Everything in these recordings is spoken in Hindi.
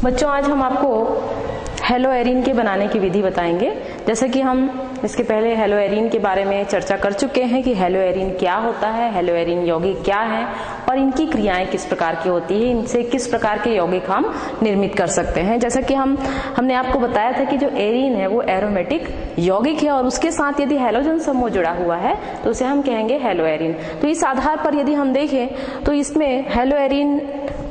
बच्चों, आज हम आपको हेलोएरिन के बनाने की विधि बताएंगे। जैसे कि हम इसके पहले हेलोएरिन के बारे में चर्चा कर चुके हैं कि हेलोएरिन क्या होता है, हेलोएरिन यौगिक क्या है और इनकी क्रियाएं किस प्रकार की होती है, इनसे किस प्रकार के यौगिक हम निर्मित कर सकते हैं। जैसा कि हमने आपको बताया था कि जो एरीन है वो एरोमेटिक यौगिक है और उसके साथ यदि हैलोजन समूह जुड़ा हुआ है तो उसे हम कहेंगे हेलोएरिन। तो इस आधार पर यदि हम देखें तो इसमें हेलोएरिन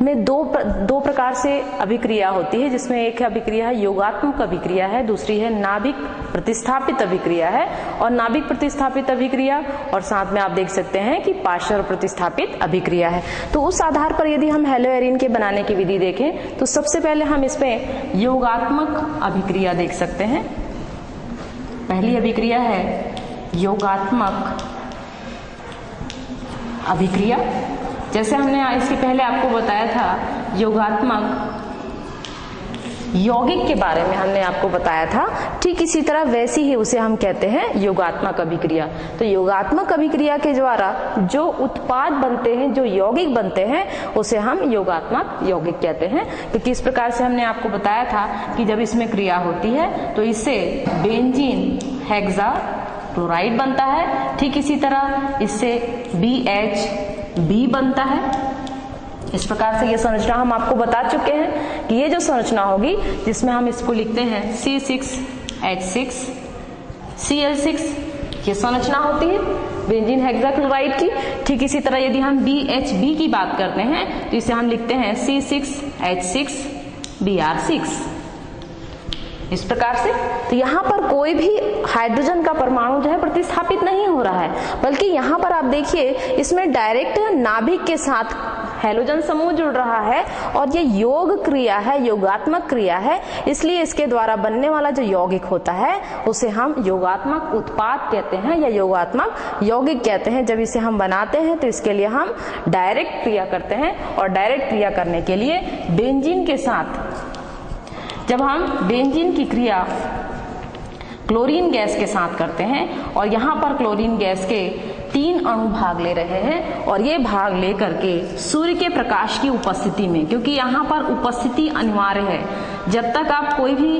में दो प्रकार से अभिक्रिया होती है, जिसमें एक अभिक्रिया है योगात्मक अभिक्रिया है, दूसरी है नाभिक प्रतिस्थापित अभिक्रिया है। और नाभिक प्रतिस्थापित अभिक्रिया और साथ में आप देख सकते हैं कि पार्श्व प्रतिस्थापित अभिक्रिया है। तो उस आधार पर यदि हम हेलोएरिन के बनाने की विधि देखें तो सबसे पहले हम इसमें योगात्मक अभिक्रिया देख सकते हैं। पहली अभिक्रिया है योगात्मक अभिक्रिया। जैसे हमने इसके पहले आपको बताया था योगात्मक यौगिक के बारे में हमने आपको बताया था, ठीक इसी तरह वैसी ही उसे हम कहते हैं योगात्मक अभिक्रिया। तो योगात्मक अभिक्रिया के द्वारा जो उत्पाद बनते हैं, जो यौगिक बनते हैं, उसे हम योगात्मक यौगिक कहते हैं। तो किस प्रकार से हमने आपको बताया था कि जब इसमें क्रिया होती है तो इससे बेंजीन हेक्साक्लोराइड बनता है, ठीक इसी तरह इससे BH बनता है। इस प्रकार से ये संरचना हम आपको बता चुके हैं कि ये जो संरचना होगी जिसमें हम इसको लिखते हैं C6H6Cl6, ये संरचना होती है बेंजीन हेक्साक्लोराइड की। ठीक इसी तरह यदि हम BHB की बात करते हैं तो इसे हम लिखते हैं C6H6Br6, इस प्रकार से। तो यहाँ पर कोई भी हाइड्रोजन का परमाणु जो है प्रतिस्थापित नहीं हो रहा है, बल्कि यहाँ पर आप देखिए इसमें डायरेक्ट नाभिक के साथ हैलोजन समूह जुड़ रहा है और ये योग क्रिया है, योगात्मक क्रिया है, इसलिए इसके द्वारा बनने वाला जो यौगिक होता है उसे हम योगात्मक उत्पाद कहते हैं या योगात्मक यौगिक कहते हैं। जब इसे हम बनाते हैं तो इसके लिए हम डायरेक्ट क्रिया करते हैं और डायरेक्ट क्रिया करने के लिए बेंजीन के साथ, जब हम बेंजीन की क्रिया क्लोरीन गैस के साथ करते हैं और यहाँ पर क्लोरीन गैस के 3 अणु भाग ले रहे हैं और ये भाग लेकर के सूर्य के प्रकाश की उपस्थिति में, क्योंकि यहाँ पर उपस्थिति अनिवार्य है, जब तक आप कोई भी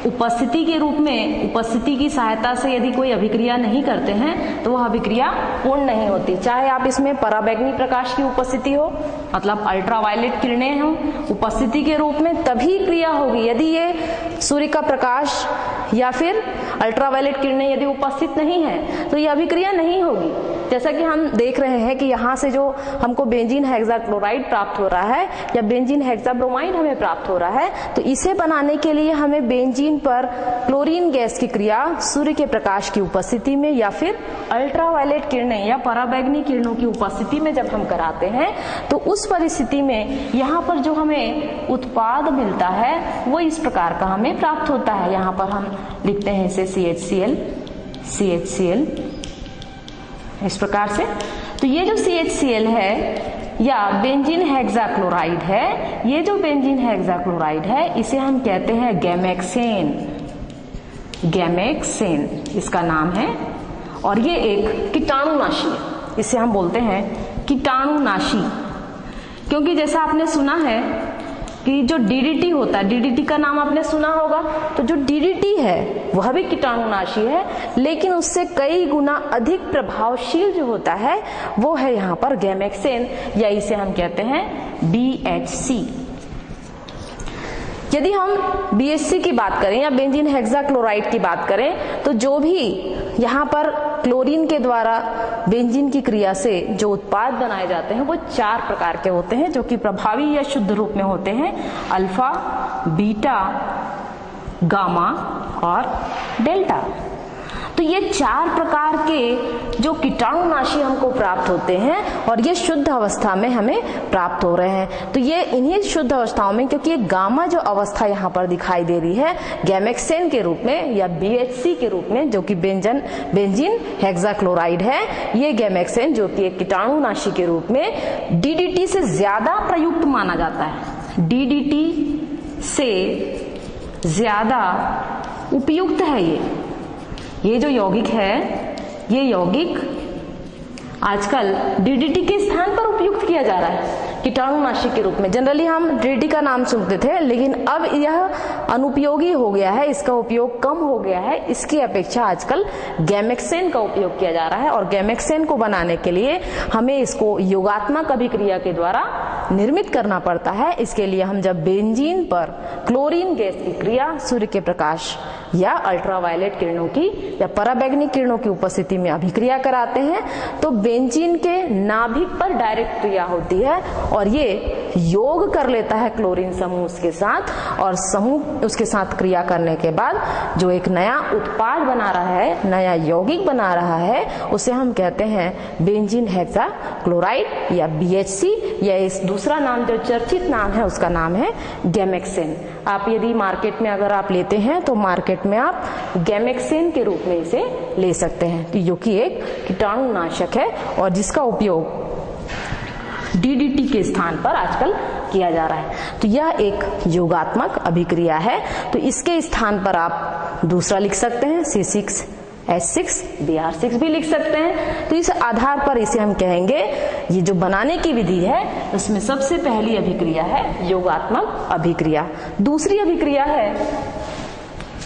उपस्थिति के रूप में, उपस्थिति की सहायता से यदि कोई अभिक्रिया नहीं करते हैं तो वह अभिक्रिया पूर्ण नहीं होती। चाहे आप इसमें पराबैंगनी प्रकाश की उपस्थिति हो, मतलब अल्ट्रावायलेट किरणें हो उपस्थिति के रूप में, तभी क्रिया होगी। यदि ये सूर्य का प्रकाश या फिर अल्ट्रावायलेट किरणें यदि उपस्थित नहीं है तो यह अभिक्रिया नहीं होगी। जैसा कि हम देख रहे हैं कि यहाँ से जो हमको बेंजीन हेक्साक्लोराइड प्राप्त हो रहा है या बेंजीन हेक्साब्रोमाइड हमें प्राप्त हो रहा है, तो इसे बनाने के लिए हमें बेंजीन पर क्लोरीन गैस की क्रिया सूर्य के प्रकाश की उपस्थिति में या फिर अल्ट्रावायलेट किरणें या पराबैंगनी किरणों की उपस्थिति में जब हम कराते हैं तो उस परिस्थिति में यहाँ पर जो हमें उत्पाद मिलता है वो इस प्रकार का हमें प्राप्त होता है। यहाँ पर हम लिखते हैं इसे CHCl इस प्रकार से। तो ये जो CHCl है या बेंजीन हेक्साक्लोराइड है, ये जो बेंजीन हेक्साक्लोराइड है इसे हम कहते हैं गैमेक्सेन इसका नाम है। और ये एक कीटाणुनाशी है, इसे हम बोलते हैं कीटाणुनाशी, क्योंकि जैसा आपने सुना है कि जो DDT होता है, DDT का नाम आपने सुना होगा, तो जो DDT है वह भी कीटाणुनाशी है, लेकिन उससे कई गुना अधिक प्रभावशील जो होता है वो है यहाँ पर गैमेक्सेन या इसे हम कहते हैं BHC। यदि हम BHC की बात करें या बेंजीन हेक्साक्लोराइड की बात करें तो जो भी यहाँ पर क्लोरीन के द्वारा बेंजीन की क्रिया से जो उत्पाद बनाए जाते हैं वो 4 प्रकार के होते हैं, जो कि प्रभावी या शुद्ध रूप में होते हैं अल्फा, बीटा, गामा और डेल्टा। तो ये 4 प्रकार के जो कीटाणुनाशी हमको प्राप्त होते हैं और ये शुद्ध अवस्था में हमें प्राप्त हो रहे हैं। तो ये इन्हीं शुद्ध अवस्थाओं में, क्योंकि ये गामा जो अवस्था यहाँ पर दिखाई दे रही है गैमेक्सेन के रूप में या BHC के रूप में, जो कि बेंजीन हेक्साक्लोराइड है, ये गैमेक्सेन जो कि एक कीटाणुनाशी के रूप में DDT से ज्यादा प्रयुक्त माना जाता है, DDT से ज्यादा उपयुक्त है ये जो यौगिक है, ये यौगिक आजकल DDT के स्थान पर उपयुक्त किया जा रहा है। कीटाणुनाशी के रूप में। जनरली हम DDT का नाम सुनते थे, लेकिन अब यह अनुपयोगी हो गया है, इसका उपयोग कम हो गया है। इसकी अपेक्षा आजकल गैमेक्सेन का उपयोग किया जा रहा है, और गैमेक्सेन को बनाने के लिए हमें इसको योगात्मक अभिक्रिया के द्वारा निर्मित करना पड़ता है। इसके लिए हम जब बेंजीन पर क्लोरीन गैस की क्रिया सूर्य के प्रकाश या अल्ट्रावायलेट किरणों की या पराबैंगनी किरणों की उपस्थिति में अभिक्रिया कराते हैं, तो बेंजीन के नाभिक पर डायरेक्ट क्रिया होती है और ये योग कर लेता है क्लोरीन समूह उसके साथ, और समूह उसके साथ क्रिया करने के बाद जो एक नया उत्पाद बना रहा है, नया यौगिक बना रहा है, उसे हम कहते हैं बेंजीन हेक्साक्लोराइड या BHC, या इस दूसरा नाम जो चर्चित नाम है उसका नाम है गैमेक्सेन। आप यदि मार्केट में अगर आप लेते हैं तो मार्केट में आप गैमेक्सेन के रूप में इसे ले सकते हैं, जो कि एक कीटाणुनाशक है और जिसका उपयोग DDT के स्थान पर आजकल किया जा रहा है। तो यह एक योगात्मक अभिक्रिया है। तो इसके स्थान पर आप दूसरा लिख सकते हैं C6H6 Br6 भी लिख सकते हैं। तो इस आधार पर इसे हम कहेंगे, ये जो बनाने की विधि है उसमें सबसे पहली अभिक्रिया है योगात्मक अभिक्रिया। दूसरी अभिक्रिया है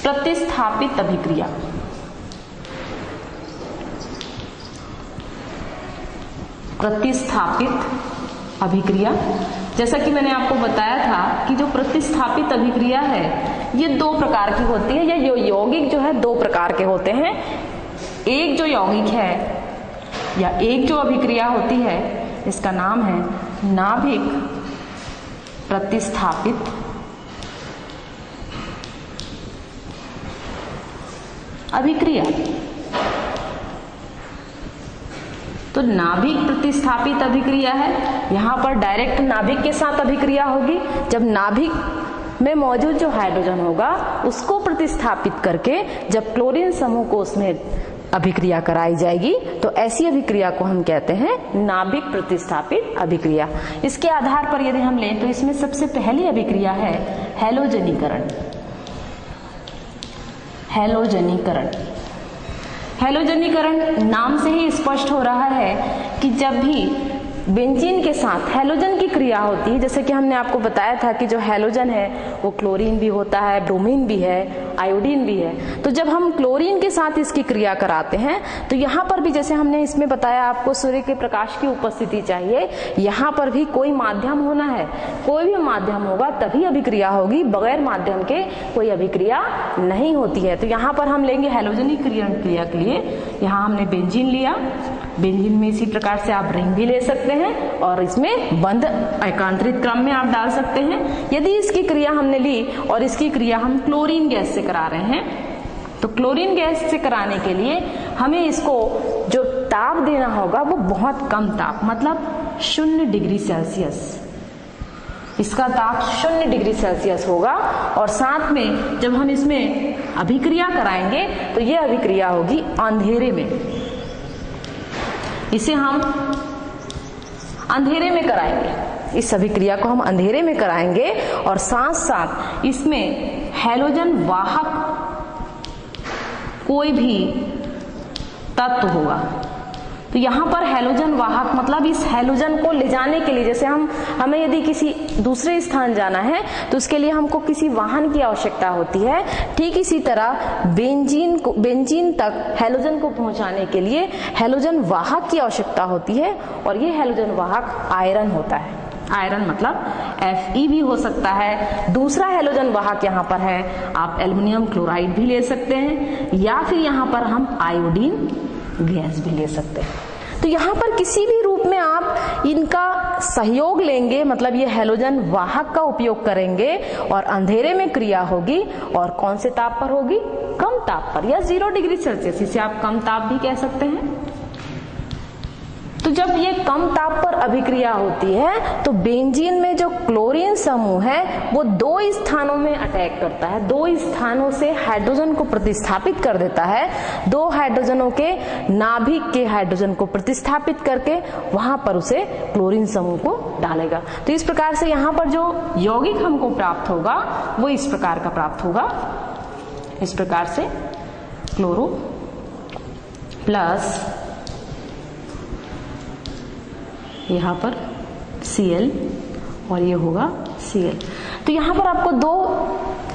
प्रतिस्थापित अभिक्रिया। प्रतिस्थापित अभिक्रिया, जैसा कि मैंने आपको बताया था कि जो प्रतिस्थापित अभिक्रिया है ये दो प्रकार की होती है, या यौगिक जो है दो प्रकार के होते हैं। एक जो यौगिक है या एक जो अभिक्रिया होती है इसका नाम है नाभिक प्रतिस्थापित अभिक्रिया। तो नाभिक प्रतिस्थापित अभिक्रिया है, यहाँ पर डायरेक्ट नाभिक के साथ अभिक्रिया होगी। जब नाभिक में मौजूद जो हाइड्रोजन होगा उसको प्रतिस्थापित करके जब क्लोरीन समूह को उसमें अभिक्रिया कराई जाएगी, तो ऐसी अभिक्रिया को हम कहते हैं नाभिक प्रतिस्थापित अभिक्रिया। इसके आधार पर यदि हम लें तो इसमें सबसे पहली अभिक्रिया है हैलोजनीकरण। हैलोजनीकरण, हैलोजनीकरण नाम से ही स्पष्ट हो रहा है कि जब भी बेंजीन के साथ हैलोजन की क्रिया होती है, जैसे कि हमने आपको बताया था कि जो हैलोजन है वो क्लोरीन भी होता है, ब्रोमीन भी है, आयोडीन भी है। तो जब हम क्लोरीन के साथ इसकी क्रिया कराते हैं तो यहाँ पर भी जैसे हमने इसमें बताया आपको सूर्य के प्रकाश की उपस्थिति चाहिए, यहाँ पर भी कोई माध्यम होना है। कोई भी माध्यम होगा तभी अभिक्रिया होगी, बगैर माध्यम के कोई अभिक्रिया नहीं होती है। तो यहाँ पर हम लेंगे हैलोजनीकरण क्रिया के लिए, यहाँ हमने बेंजीन लिया, बेंजीन में इसी प्रकार से आप रिंग भी ले सकते हैं और इसमें बंद एकांतरित क्रम में आप डाल सकते हैं। यदि इसकी क्रिया हमने ली और इसकी क्रिया हम क्लोरीन गैस से करा रहे हैं, तो क्लोरीन गैस से कराने के लिए हमें इसको जो ताप देना होगा वो बहुत कम ताप, मतलब 0 डिग्री सेल्सियस। इसका ताप 0 डिग्री सेल्सियस होगा, और साथ में जब हम इसमें अभिक्रिया कराएंगे तो ये अभिक्रिया होगी अंधेरे में। इसे हम अंधेरे में कराएंगे, इस अभिक्रिया को हम अंधेरे में कराएंगे, और साथ साथ इसमें हैलोजन वाहक कोई भी तत्व होगा। तो यहाँ पर हैलोजन वाहक मतलब इस हैलोजन को ले जाने के लिए, जैसे हमें यदि किसी दूसरे स्थान जाना है तो उसके लिए हमको किसी वाहन की आवश्यकता होती है, ठीक इसी तरह बेंजीन तक हैलोजन को पहुंचाने के लिए हैलोजन वाहक की आवश्यकता होती है, और ये हैलोजन वाहक आयरन होता है। आयरन मतलब Fe भी हो सकता है। दूसरा हैलोजन वाहक यहाँ पर है, आप एल्युमिनियम क्लोराइड भी ले सकते हैं, या फिर यहाँ पर हम आयोडीन गैस भी ले सकते हैं। तो यहाँ पर किसी भी रूप में आप इनका सहयोग लेंगे, मतलब ये हैलोजन वाहक का उपयोग करेंगे, और अंधेरे में क्रिया होगी, और कौन से ताप पर होगी? कम ताप पर, या 0 डिग्री सेल्सियस, इसे आप कम ताप भी कह सकते हैं। तो जब ये कम ताप पर अभिक्रिया होती है तो बेंजीन में जो क्लोरीन समूह है वो 2 स्थानों में अटैक करता है, 2 स्थानों से हाइड्रोजन को प्रतिस्थापित कर देता है। 2 हाइड्रोजनों के नाभिक के हाइड्रोजन को प्रतिस्थापित करके वहां पर उसे क्लोरीन समूह को डालेगा। तो इस प्रकार से यहाँ पर जो यौगिक हमको प्राप्त होगा वो इस प्रकार का प्राप्त होगा, इस प्रकार से क्लोरो प्लस यहाँ पर Cl और ये होगा Cl। तो यहाँ पर आपको दो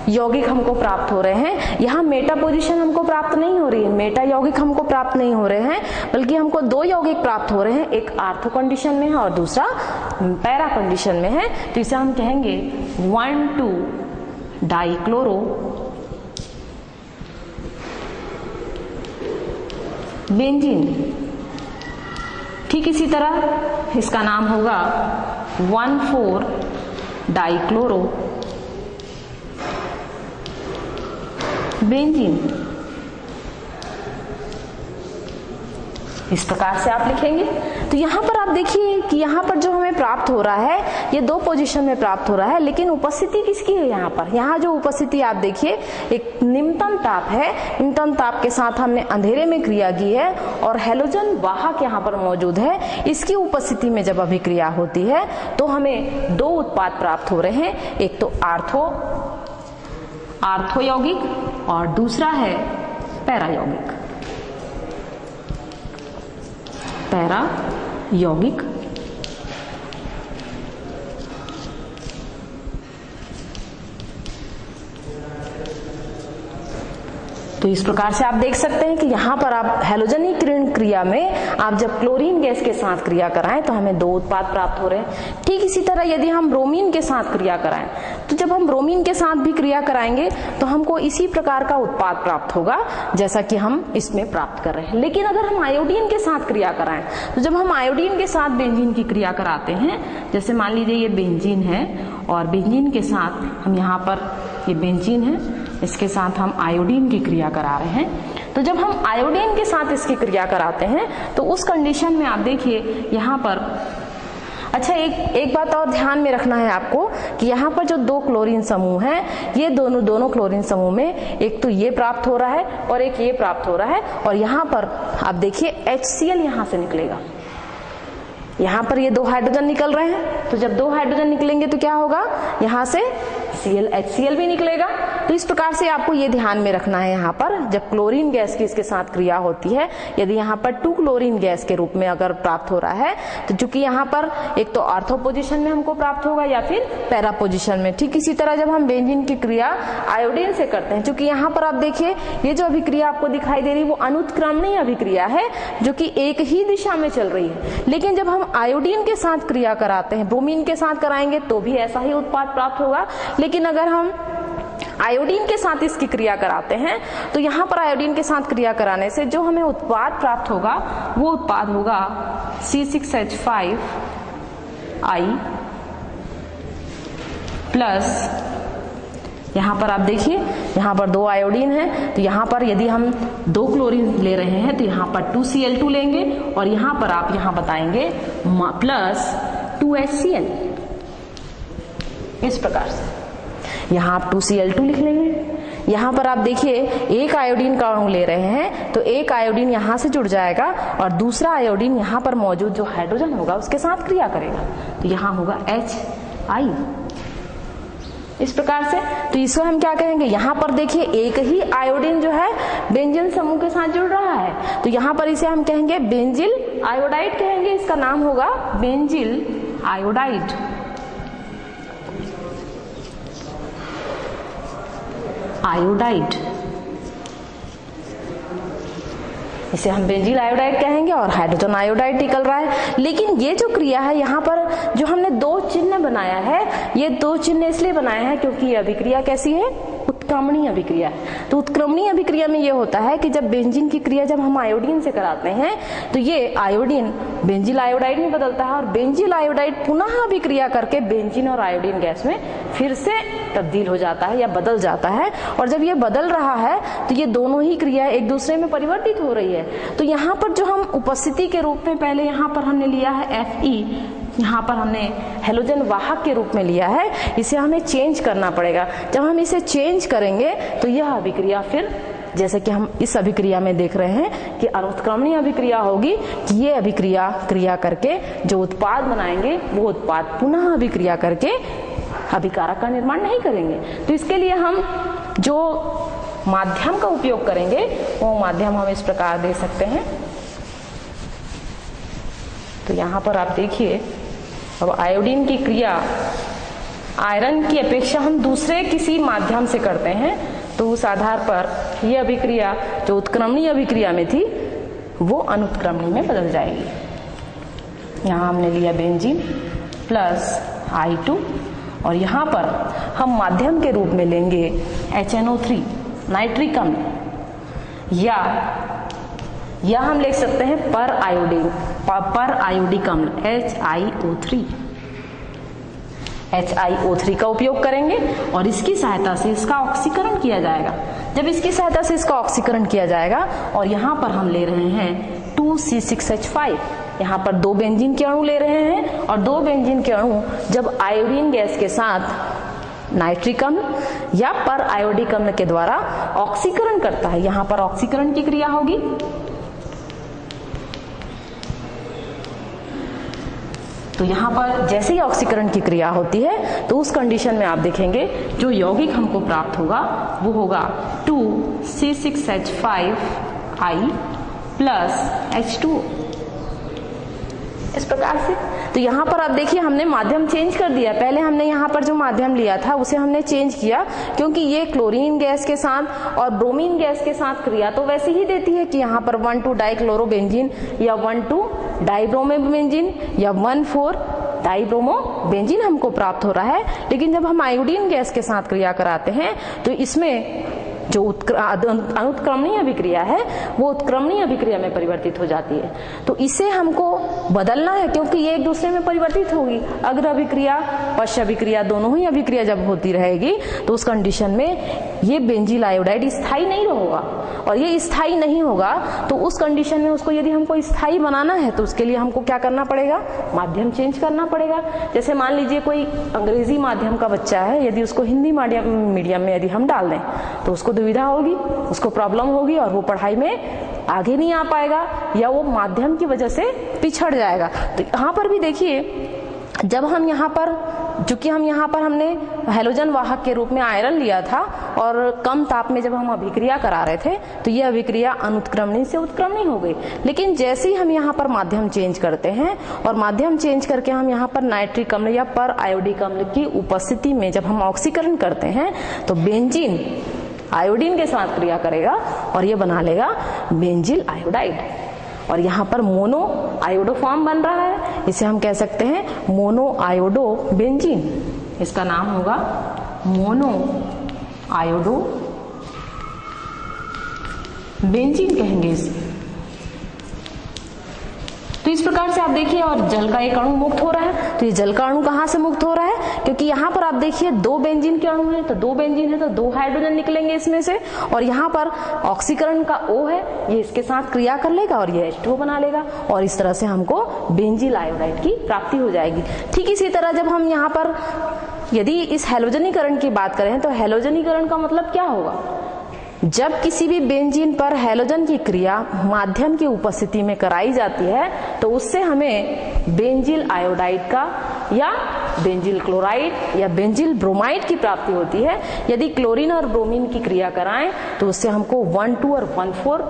यौगिक हमको प्राप्त हो रहे हैं। यहाँ मेटा पोजीशन हमको प्राप्त नहीं हो रही है, मेटा यौगिक हमको प्राप्त नहीं हो रहे हैं, बल्कि हमको दो यौगिक प्राप्त हो रहे हैं, एक आर्थो कंडीशन में है और दूसरा पैरा कंडीशन में है। तो इसे हम कहेंगे 1,2 डाइक्लोरो बेंजीन। ठीक इसी तरह इसका नाम होगा 1,4 डाइक्लोरो बेंजीन। इस प्रकार से आप लिखेंगे। तो यहाँ पर आप देखिए कि यहाँ पर जो हमें प्राप्त हो रहा है ये दो पोजीशन में प्राप्त हो रहा है, लेकिन उपस्थिति किसकी है यहाँ पर? यहाँ जो उपस्थिति आप देखिए एक निम्नतम ताप है, निम्नतम ताप के साथ हमने अंधेरे में क्रिया की है और हैलोजन वाहक यहाँ पर मौजूद है। इसकी उपस्थिति में जब अभिक्रिया होती है तो हमें दो उत्पाद प्राप्त हो रहे हैं, एक तो आर्थो यौगिक और दूसरा है पैरा यौगिक। पैरा यौगिक तो इस प्रकार से आप देख सकते हैं कि यहाँ पर आप हैलोजनीकरण क्रिया में आप जब क्लोरीन गैस के साथ क्रिया कराएं तो हमें दो उत्पाद प्राप्त हो रहे हैं। ठीक इसी तरह यदि हम ब्रोमीन के साथ क्रिया कराएं तो जब हम ब्रोमीन के साथ भी क्रिया कराएंगे तो हमको इसी प्रकार का उत्पाद प्राप्त होगा जैसा कि हम इसमें प्राप्त कर रहे हैं। लेकिन अगर हम आयोडीन के साथ क्रिया कराएं तो जब हम आयोडीन के साथ बेंजीन की क्रिया कराते हैं, जैसे मान लीजिए ये बेंजीन है और बेंजीन के साथ हम यहाँ पर ये बेंजीन है, इसके साथ हम आयोडीन की क्रिया करा रहे हैं। तो जब हम आयोडीन के साथ इसकी क्रिया कराते हैं तो उस कंडीशन में आप देखिए यहाँ पर अच्छा एक बात और ध्यान में रखना है आपको कि यहाँ पर जो दो क्लोरीन समूह हैं, ये दोनों क्लोरीन समूह में एक तो ये प्राप्त हो रहा है और एक ये प्राप्त हो रहा है और यहाँ पर आप देखिए HCl यहाँ से निकलेगा। यहाँ पर ये दो हाइड्रोजन निकल रहे हैं, तो जब दो हाइड्रोजन निकलेंगे तो क्या होगा, यहाँ से HCl भी निकलेगा। तो इस प्रकार से आपको ये ध्यान में रखना है यहाँ पर जब क्लोरीन गैस की इसके साथ क्रिया होती है, यदि यहाँ पर 2 क्लोरीन गैस के रूप में अगर प्राप्त हो रहा है तो चूंकि यहाँ पर एक तो आर्थो पोजीशन में हमको प्राप्त होगा या फिर पैरा पोजीशन में। ठीक इसी तरह जब हम बेंजीन की क्रिया आयोडीन से करते हैं, चूंकि यहाँ पर आप देखिए ये जो अभिक्रिया आपको दिखाई दे रही है वो अनुत्क्रमणीय अभिक्रिया है जो कि एक ही दिशा में चल रही है। लेकिन जब हम आयोडीन के साथ क्रिया कराते हैं, ब्रोमीन के साथ कराएंगे तो भी ऐसा ही उत्पाद प्राप्त होगा। लेकिन अगर हम आयोडीन के साथ इसकी क्रिया कराते हैं तो यहाँ पर आयोडीन के साथ क्रिया कराने से जो हमें उत्पाद प्राप्त होगा वो उत्पाद होगा C6H5I प्लस, यहाँ पर आप देखिए यहाँ पर दो आयोडीन है तो यहाँ पर यदि हम 2 क्लोरीन ले रहे हैं तो यहाँ पर 2Cl2 लेंगे और यहाँ पर आप यहाँ बताएंगे प्लस 2HCl। इस प्रकार से यहाँ आप 2Cl2 लिख लेंगे। यहाँ पर आप देखिए एक आयोडीन का अणु ले रहे हैं तो एक आयोडीन यहाँ से जुड़ जाएगा और दूसरा आयोडीन यहाँ पर मौजूद जो हाइड्रोजन होगा उसके साथ क्रिया करेगा तो यहाँ होगा HI। इस प्रकार से तो इसको हम क्या कहेंगे, यहाँ पर देखिए एक ही आयोडीन जो है बेंजीन समूह के साथ जुड़ रहा है तो यहाँ पर इसे हम कहेंगे बेंजिल आयोडाइड कहेंगे। इसका नाम होगा बेंजिल आयोडाइड। आयोडाइड इसे हम बेंजील आयोडाइड कहेंगे और हाइड्रोजन आयोडाइड निकल रहा है। लेकिन ये जो क्रिया है यहाँ पर जो हमने 2 चिन्ह बनाया है, ये 2 चिन्ह इसलिए बनाया है क्योंकि ये अभिक्रिया कैसी है, उत्क्रमणीय अभिक्रिया है। तो उत्क्रमणीय अभिक्रिया में ये होता है कि जब बेंजीन की क्रिया जब हम आयोडीन से कराते हैं तो ये आयोडीन बेंजील आयोडाइड में बदलता है और बेंजील आयोडाइड पुनः अभिक्रिया करके बेंजीन और आयोडीन गैस में फिर से तब्दील हो जाता है या बदल जाता है। और जब ये बदल रहा है तो ये दोनों ही क्रिया एक दूसरे में परिवर्तित हो रही है। तो यहाँ पर जो हम उपस्थिति के रूप में पहले यहाँ पर हमने लिया है Fe, यहाँ पर हमने हेलोजन वाहक के रूप में लिया है, इसे हमें चेंज करना पड़ेगा। जब हम इसे चेंज करेंगे तो यह अभिक्रिया फिर जैसे कि हम इस अभिक्रिया में देख रहे हैं कि अनुत्क्रमणीय अभिक्रिया होगी कि ये अभिक्रिया क्रिया करके जो उत्पाद बनाएंगे वो उत्पाद पुनः अभिक्रिया करके अभिकारक का निर्माण नहीं करेंगे। तो इसके लिए हम जो माध्यम का उपयोग करेंगे वो माध्यम हम इस प्रकार दे सकते हैं। तो यहाँ पर आप देखिए अब आयोडीन की क्रिया आयरन की अपेक्षा हम दूसरे किसी माध्यम से करते हैं, तो उस आधार पर यह अभिक्रिया जो उत्क्रमणीय अभिक्रिया में थी वो अनुत्क्रमणीय में बदल जाएगी। यहाँ हमने लिया बेंजीन प्लस I2 और यहाँ पर हम माध्यम के रूप में लेंगे HNO3 नाइट्रिक अम्ल, या हम लिख सकते हैं पर आयोडिक अम्ल HiO3 का उपयोग करेंगे और इसकी सहायता से इसका ऑक्सीकरण किया जाएगा। जब इसकी सहायता से इसका ऑक्सीकरण किया जाएगा और यहाँ पर हम ले रहे हैं 2C6H5, यहाँ पर 2 बेंजीन के अणु ले रहे हैं और 2 बेंजीन के अणु जब आयोडीन गैस के साथ नाइट्रिक अम्ल या पर आयोडिक अम्ल के द्वारा ऑक्सीकरण करता है, यहाँ पर ऑक्सीकरण की क्रिया होगी। तो यहाँ पर जैसे ही ऑक्सीकरण की क्रिया होती है तो उस कंडीशन में आप देखेंगे जो यौगिक हमको प्राप्त होगा वो होगा 2C6H5I प्लस H2O, इस प्रकार से। तो यहाँ पर आप देखिए हमने माध्यम चेंज कर दिया। पहले हमने यहाँ पर जो माध्यम लिया था उसे हमने चेंज किया, क्योंकि ये क्लोरीन गैस के साथ और ब्रोमीन गैस के साथ क्रिया तो वैसे ही देती है कि यहाँ पर 1,2 डाइक्लोरोबेंजीन या 1,2 डाइब्रोमोबेंजीन या 1,4 डाइब्रोमोबेंजीन हमको प्राप्त हो रहा है। लेकिन जब हम आयोडीन गैस के साथ क्रिया कराते हैं तो इसमें जो अनुत्क्रमणीय अभिक्रिया है वो उत्क्रमणीय अभिक्रिया में परिवर्तित हो जाती है। तो इसे हमको बदलना है, क्योंकि ये एक दूसरे में परिवर्तित होगी। अग्र अभिक्रिया पश्च अभिक्रिया दोनों ही अभिक्रिया जब होती रहेगी तो उस कंडीशन में ये बेंजील आयोडाइड स्थायी नहीं होगा, और ये स्थायी नहीं होगा तो उस कंडीशन में उसको यदि हमको स्थायी बनाना है तो उसके लिए हमको क्या करना पड़ेगा, माध्यम चेंज करना पड़ेगा। जैसे मान लीजिए कोई अंग्रेजी माध्यम का बच्चा है, यदि उसको हिंदी मीडियम में यदि हम डाल दें तो उसको दुविधा होगी, उसको प्रॉब्लम होगी और वो पढ़ाई में आगे नहीं आ पाएगा या वो माध्यम की वजह से पिछड़ जाएगा। तो यहाँ पर भी देखिए जब हम यहाँ पर, चूंकि हम यहाँ पर हमने हैलोजन वाहक के रूप में आयरन लिया था और कम ताप में जब हम अभिक्रिया करा रहे थे तो ये अभिक्रिया अनुत्क्रमणीय से उत्क्रमणीय हो गई। लेकिन जैसे ही हम यहाँ पर माध्यम चेंज करते हैं और माध्यम चेंज करके हम यहाँ पर नाइट्रिक अम्ल या पर आयोडिक अम्ल की उपस्थिति में जब हम ऑक्सीकरण करते हैं तो बेंजीन आयोडीन के साथ क्रिया करेगा और ये बना लेगा बेंजील आयोडाइड, और यहाँ पर मोनो आयोडो फॉर्म बन रहा है। इसे हम कह सकते हैं मोनो आयोडो बेंजीन, इसका नाम होगा मोनो आयोडो बेंजीन कहेंगे इसे। तो इस प्रकार से आप देखिए, और जल का एक अणु मुक्त हो रहा है। तो ये जल का अणु कहाँ से मुक्त हो रहा है, क्योंकि यहाँ पर आप देखिए 2 बेंजीन के अणु हैं, तो 2 बेंजीन है तो 2 हाइड्रोजन निकलेंगे इसमें से, और यहाँ पर ऑक्सीकरण का O है, ये इसके साथ क्रिया कर लेगा और ये H2O बना लेगा, और इस तरह से हमको बेंजील आयोडाइड की प्राप्ति हो जाएगी। ठीक इसी तरह जब हम यहाँ पर यदि इस हैलोजनीकरण की बात करें तो हैलोजनीकरण का मतलब क्या होगा, जब किसी भी बेंजीन पर हैलोजन की क्रिया माध्यम की उपस्थिति में कराई जाती है तो उससे हमें बेंजील आयोडाइड का या बेंजील क्लोराइड या बेंजील ब्रोमाइड की प्राप्ति होती है। यदि क्लोरीन और ब्रोमीन की क्रिया कराएं तो उससे हमको 1,2 और 1,4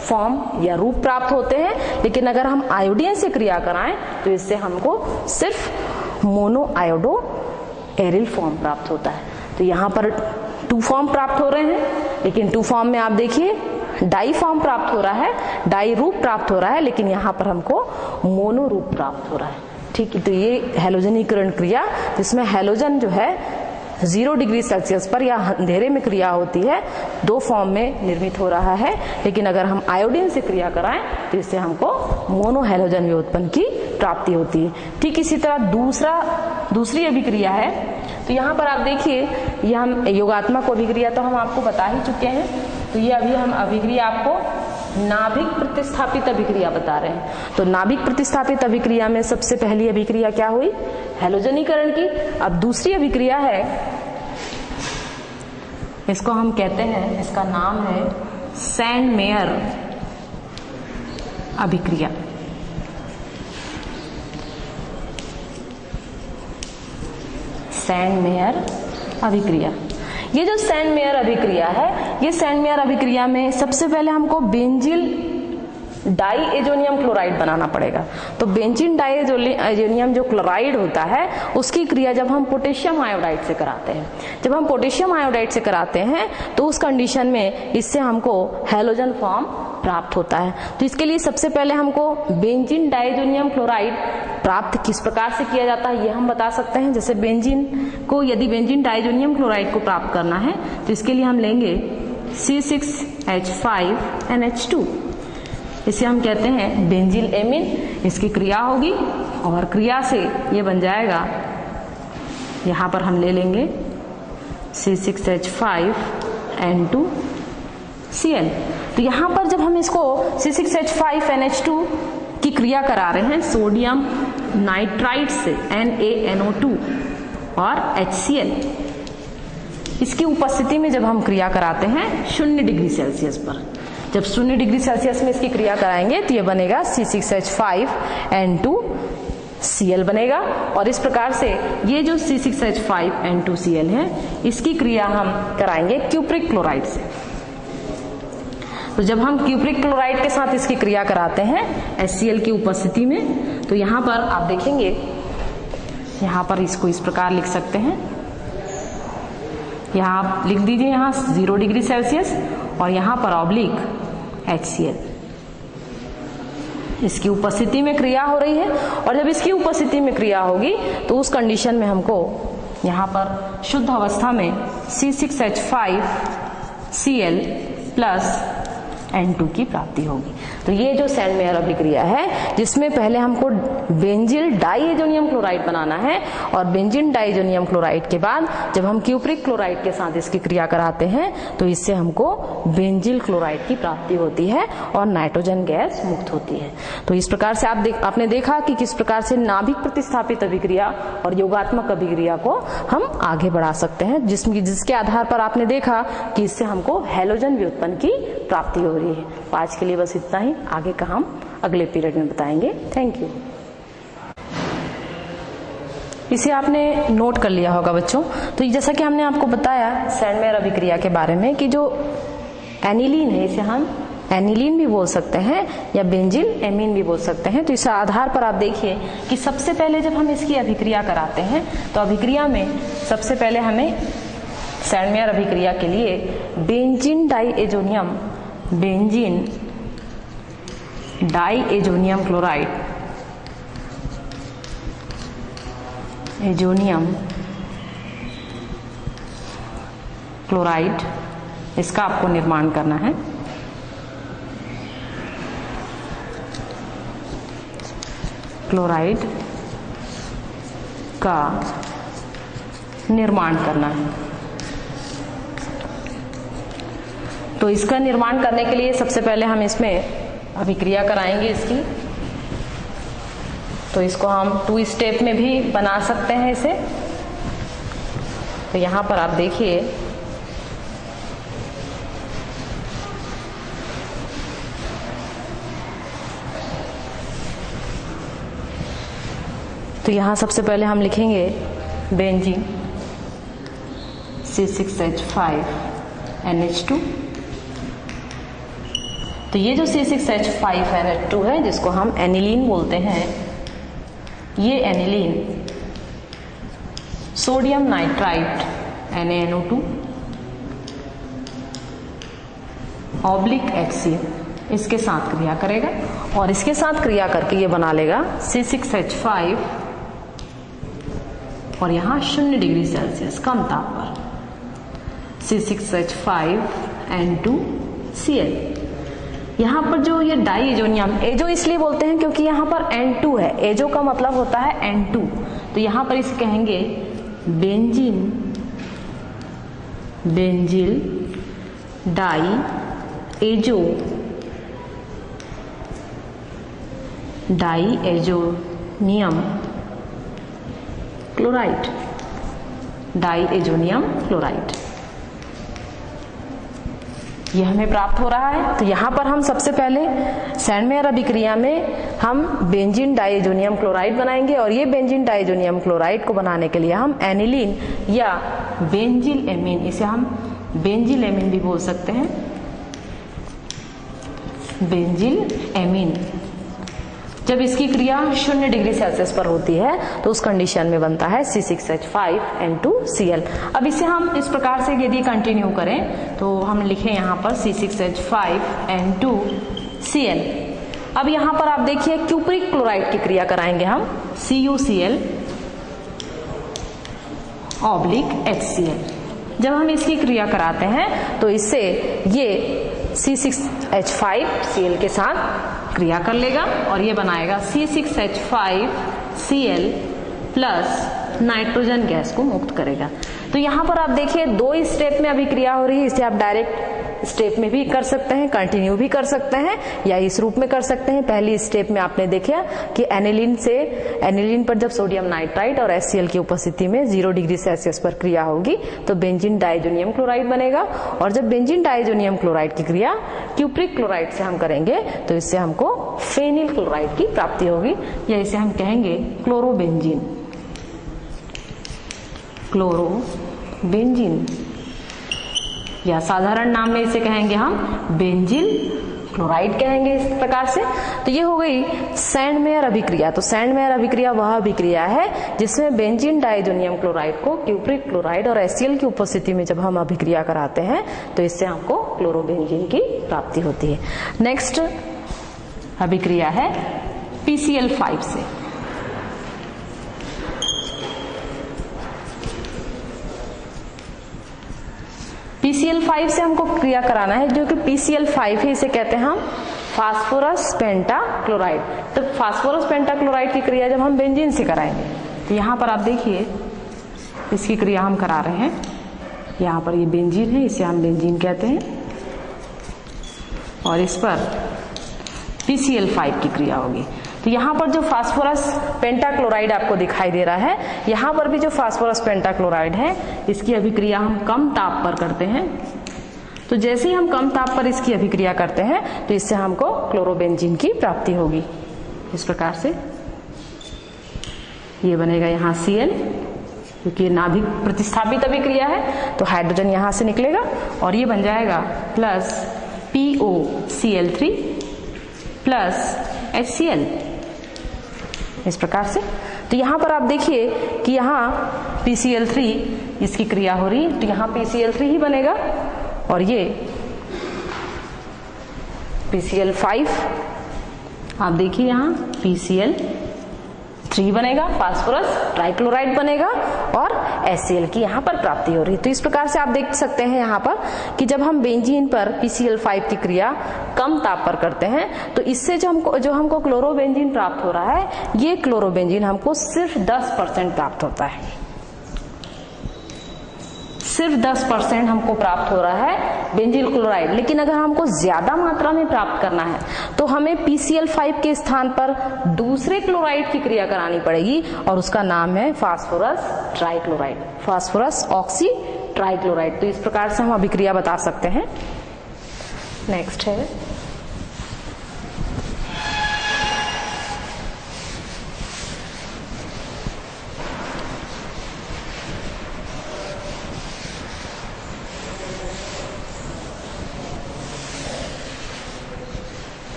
फॉर्म या रूप प्राप्त होते हैं। लेकिन अगर हम आयोडीन से क्रिया कराएं तो इससे हमको सिर्फ मोनो आयोडो एरिल फॉर्म प्राप्त होता है। तो यहाँ पर 2 फॉर्म प्राप्त हो रहे हैं, लेकिन 2 फॉर्म में आप देखिए डाई फॉर्म प्राप्त हो रहा है, डाई रूप प्राप्त हो रहा है, लेकिन यहाँ पर हमको मोनो रूप प्राप्त हो रहा है। ठीक है, तो ये हैलोजनीकरण क्रिया जिसमें हैलोजन जो है 0 डिग्री सेल्सियस पर या अंधेरे में क्रिया होती है 2 फॉर्म में निर्मित हो रहा है। लेकिन अगर हम आयोडीन से क्रिया कराएं तो इससे हमको मोनो हैलोजन व्युत्पन्न की प्राप्ति होती है। ठीक इसी तरह दूसरी अभिक्रिया है। तो यहाँ पर आप देखिए, ये हम योगात्मक अभिक्रिया तो हम आपको बता ही चुके हैं। तो ये अभी हम अभिक्रिया आपको नाभिक प्रतिस्थापित अभिक्रिया बता रहे हैं। तो नाभिक प्रतिस्थापित अभिक्रिया में सबसे पहली अभिक्रिया क्या हुई, हैलोजनीकरण की। अब दूसरी अभिक्रिया है, इसको हम कहते हैं, इसका नाम है सैंडमेयर अभिक्रिया। सैंडमेयर अभिक्रिया, ये जो सैंडमेयर अभिक्रिया है, ये सैंडमेयर अभिक्रिया में सबसे पहले हमको बेंजील डाई एजोनियम क्लोराइड बनाना पड़ेगा। तो बेंजीन डाई एजोनियम जो क्लोराइड होता है उसकी क्रिया जब हम पोटेशियम आयोडाइड से कराते हैं, जब हम पोटेशियम आयोडाइड से कराते हैं तो उस कंडीशन में इससे हमको हैलोजन फॉर्म प्राप्त होता है। तो इसके लिए सबसे पहले हमको बेंजीन डाइएजोनियम क्लोराइड प्राप्त किस प्रकार से किया जाता है ये हम बता सकते हैं। जैसे बेंजीन को, यदि बेंजीन डाइएजोनियम क्लोराइड को प्राप्त करना है तो इसके लिए हम लेंगे C6H5NH2, इसे हम कहते हैं बेंजिल एमीन। इसकी क्रिया होगी और क्रिया से ये बन जाएगा, यहां पर हम ले लेंगे C6H5N2Cl। तो यहां पर जब हम इसको C6H5NH2 की क्रिया करा रहे हैं सोडियम नाइट्राइड से NaNO2 और HCl, इसकी उपस्थिति में जब हम क्रिया कराते हैं 0 डिग्री सेल्सियस पर, जब 0 डिग्री सेल्सियस में इसकी क्रिया कराएंगे तो ये बनेगा C6H5N2Cl बनेगा। और इस प्रकार से ये जो C6H5N2Cl है इसकी क्रिया हम कराएंगे क्यूप्रिक क्लोराइड से। तो जब हम क्यूप्रिक क्लोराइड के साथ इसकी क्रिया कराते हैं HCl की उपस्थिति में, तो यहाँ पर आप देखेंगे, यहाँ पर इसको इस प्रकार लिख सकते हैं, यहाँ आप लिख दीजिए यहाँ 0 डिग्री सेल्सियस और यहाँ पर ऑब्लिक HCl। इसकी उपस्थिति में क्रिया हो रही है और जब इसकी उपस्थिति में क्रिया होगी तो उस कंडीशन में हमको यहाँ पर शुद्ध अवस्था में C6H5Cl प्लस N2 की प्राप्ति होगी। तो ये जो सैंडमेयर अभिक्रिया है जिसमें पहले हमको बेंजिल डाइएजोनियम क्लोराइड बनाना है और बेंजीन डाइएजोनियम क्लोराइड के बाद जब हम क्यूप्रिक क्लोराइड के साथ इसकी क्रिया कराते हैं तो इससे हमको बेंजिल क्लोराइड की प्राप्ति होती है और नाइट्रोजन गैस मुक्त होती है। तो इस प्रकार से आपने देखा कि किस प्रकार से नाभिक प्रतिस्थापित अभिक्रिया और योगात्मक अभिक्रिया को हम आगे बढ़ा सकते हैं, जिसके आधार पर आपने देखा कि इससे हमको हैलोजन व्युत्पन्न की प्राप्ति हो रही है। आज के लिए बस इतना ही, आगे का हम अगले पीरियड में बताएंगे। Thank you. इसे आपने नोट कर लिया होगा बच्चों। तो जैसा कि हमने आपको बताया सैंडमेयर अभिक्रिया के बारे में कि जो एनिलीन है इसे हम एनिलीन भी बोल सकते हैं या बेंजिल एमीन भी बोल सकते हैं। तो इस आधार पर आप देखिए कि सबसे पहले जब हम इसकी अभिक्रिया कराते हैं तो अभिक्रिया में सबसे पहले हमें सैंडमेयर अभिक्रिया के लिए बेंजीन डाइएजोनियम क्लोराइड इसका आपको निर्माण करना है। क्लोराइड का निर्माण करना है। तो इसका निर्माण करने के लिए सबसे पहले हम इसमें अभिक्रिया कराएंगे इसकी। तो इसको हम 2 स्टेप में भी बना सकते हैं इसे। तो यहाँ पर आप देखिए तो यहाँ सबसे पहले हम लिखेंगे बेंजीन C6H5NH2। तो ये जो C6H5NH2 है जिसको हम एनिलीन बोलते हैं, ये aniline sodium nitrite NaNO2 oblique HCl इसके साथ क्रिया करेगा और इसके साथ क्रिया करके ये बना लेगा C6H5 और यहाँ 0 डिग्री सेल्सियस कम ताप पर C6H5N2Cl। यहाँ पर जो ये डाइएजोनियम, एजो इसलिए बोलते हैं क्योंकि यहाँ पर N2 है, एजो का मतलब होता है N2। तो यहाँ पर इसे कहेंगे बेंजिल डाइएजोनियम क्लोराइड ये हमें प्राप्त हो रहा है। तो यहाँ पर हम सबसे पहले सैंडमेयर अभिक्रिया में हम बेंजीन डाइएजोनियम क्लोराइड बनाएंगे और ये बेंजीन डाइएजोनियम क्लोराइड को बनाने के लिए हम एनिलीन या बेंजिल एमीन, इसे हम बेंजिल एमीन भी बोल सकते हैं, बेंजिल एमीन। जब इसकी क्रिया 0 डिग्री सेल्सियस पर होती है तो उस कंडीशन में बनता है C6H5N2Cl। अब इसे हम इस प्रकार से यदि कंटिन्यू करें तो हम लिखें यहाँ पर C6H5N2Cl। अब यहाँ पर आप देखिए क्यूप्रिक क्लोराइड की क्रिया कराएंगे हम CuCl / HCl। जब हम इसकी क्रिया कराते हैं तो इससे ये C6H5Cl के साथ क्रिया कर लेगा और ये बनाएगा C6H5Cl प्लस नाइट्रोजन गैस को मुक्त करेगा। तो यहाँ पर आप देखिए 2 स्टेप में अभी क्रिया हो रही है। इसे आप डायरेक्ट स्टेप में भी कर सकते हैं, कंटिन्यू भी कर सकते हैं, या इस रूप में कर सकते हैं। पहली स्टेप में आपने देखा कि एनिलीन पर जब सोडियम नाइट्राइट और HCl की उपस्थिति में 0 डिग्री सेल्सियस पर क्रिया होगी तो बेंजीन डाइजोनियम क्लोराइड बनेगा, और जब बेंजीन डाइजोनियम क्लोराइड की क्रिया क्यूप्रिक क्लोराइड से हम करेंगे तो इससे हमको फेनिल क्लोराइड की प्राप्ति होगी, या इसे हम कहेंगे क्लोरोबेंजीन, या साधारण नाम में इसे कहेंगे हम बेंजिल क्लोराइड कहेंगे इस प्रकार से। तो ये हो गई सैंडमेयर अभिक्रिया। तो सैंडमेयर अभिक्रिया वह अभिक्रिया है जिसमें बेंजीन डाइजोनियम क्लोराइड को क्यूप्रिक क्लोराइड और HCl की उपस्थिति में जब हम अभिक्रिया कराते हैं तो इससे हमको क्लोरोबेंजीन की प्राप्ति होती है। नेक्स्ट अभिक्रिया है PCl5 से। PCl5 से हमको क्रिया कराना है, जो कि PCl5 है, इसे कहते हैं हम फास्फोरस पेंटाक्लोराइड। तो फास्फोरस पेंटाक्लोराइड की क्रिया जब हम बेंजीन से कराएंगे तो यहाँ पर आप देखिए इसकी क्रिया हम करा रहे हैं। यहाँ पर ये बेंजीन है, इसे हम बेंजीन कहते हैं, और इस पर PCl5 की क्रिया होगी। तो यहाँ पर जो फास्फोरस पेंटाक्लोराइड आपको दिखाई दे रहा है, यहाँ पर भी जो फास्फोरस पेंटाक्लोराइड है इसकी अभिक्रिया हम कम ताप पर करते हैं। तो जैसे ही हम कम ताप पर इसकी अभिक्रिया करते हैं तो इससे हमको क्लोरोबेंजीन की प्राप्ति होगी। इस प्रकार से ये बनेगा यहाँ Cl, क्योंकि ये नाभिक प्रतिस्थापित अभिक्रिया है तो हाइड्रोजन यहाँ से निकलेगा और ये बन जाएगा प्लस POCl3 प्लस HCl, इस प्रकार से। तो यहाँ पर आप देखिए कि यहाँ PCl3 इसकी क्रिया हो रही है तो यहाँ PCl3 ही बनेगा, और ये PCl5 आप देखिए यहाँ PCl3 बनेगा, फास्फोरस ट्राइक्लोराइड बनेगा और HCl की यहाँ पर प्राप्ति हो रही है। तो इस प्रकार से आप देख सकते हैं यहाँ पर कि जब हम बेंजीन पर PCl5 की क्रिया कम ताप पर करते हैं तो इससे जो हमको क्लोरोबेंजीन प्राप्त हो रहा है, ये क्लोरोबेंजीन हमको सिर्फ 10% प्राप्त होता है। सिर्फ 10% हमको प्राप्त हो रहा है बेंजील क्लोराइड। लेकिन अगर हमको ज्यादा मात्रा में प्राप्त करना है तो हमें PCl5 के स्थान पर दूसरे क्लोराइड की क्रिया करानी पड़ेगी, और उसका नाम है phosphorus trichloride, phosphorus oxy trichloride. तो इस प्रकार से हम अभिक्रिया बता सकते हैं। नेक्स्ट है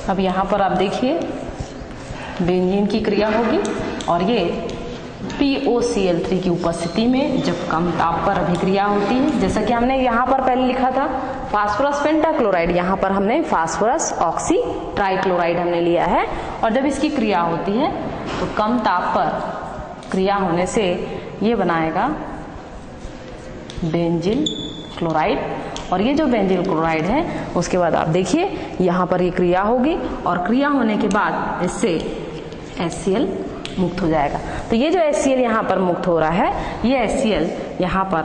अब यहाँ पर आप देखिए बेंजीन की क्रिया होगी, और ये POCl3 की उपस्थिति में जब कम ताप पर अभिक्रिया होती है, जैसा कि हमने यहाँ पर पहले लिखा था फास्फोरस पेंटाक्लोराइड, यहाँ पर हमने फास्फोरस ऑक्सी ट्राइक्लोराइड हमने लिया है, और जब इसकी क्रिया होती है तो कम ताप पर क्रिया होने से ये बनाएगा बेंजिल क्लोराइड, और ये जो बेंजिल क्लोराइड है उसके बाद आप देखिए यहाँ पर ये क्रिया होगी, और क्रिया होने के बाद इससे HCl मुक्त हो जाएगा। तो ये जो HCl यहाँ पर मुक्त हो रहा है, ये HCl यहाँ पर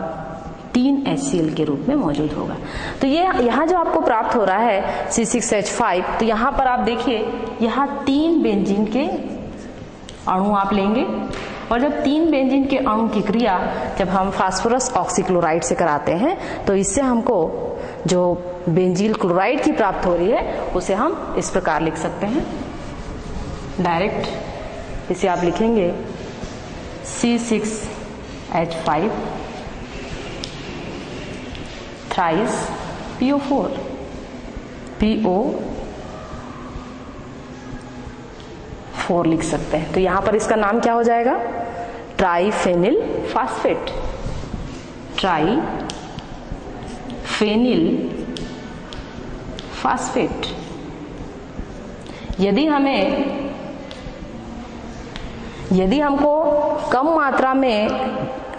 3 HCl के रूप में मौजूद होगा। तो ये यहाँ जो आपको प्राप्त हो रहा है C6H5, तो यहाँ पर आप देखिए यहाँ 3 बेंजीन के अणु आप लेंगे, और जब 3 बेंजीन के अणु की क्रिया जब हम फास्फोरस ऑक्सीक्लोराइड से कराते हैं तो इससे हमको जो बेंजील क्लोराइड की प्राप्त हो रही है उसे हम इस प्रकार लिख सकते हैं। डायरेक्ट इसे आप लिखेंगे C6H5 थ्राइस PO4 PO4 लिख सकते हैं। तो यहां पर इसका नाम क्या हो जाएगा? ट्राइफेनिल फास्फेट। ट्राइफेनिल फास्फेट। यदि हमको कम मात्रा में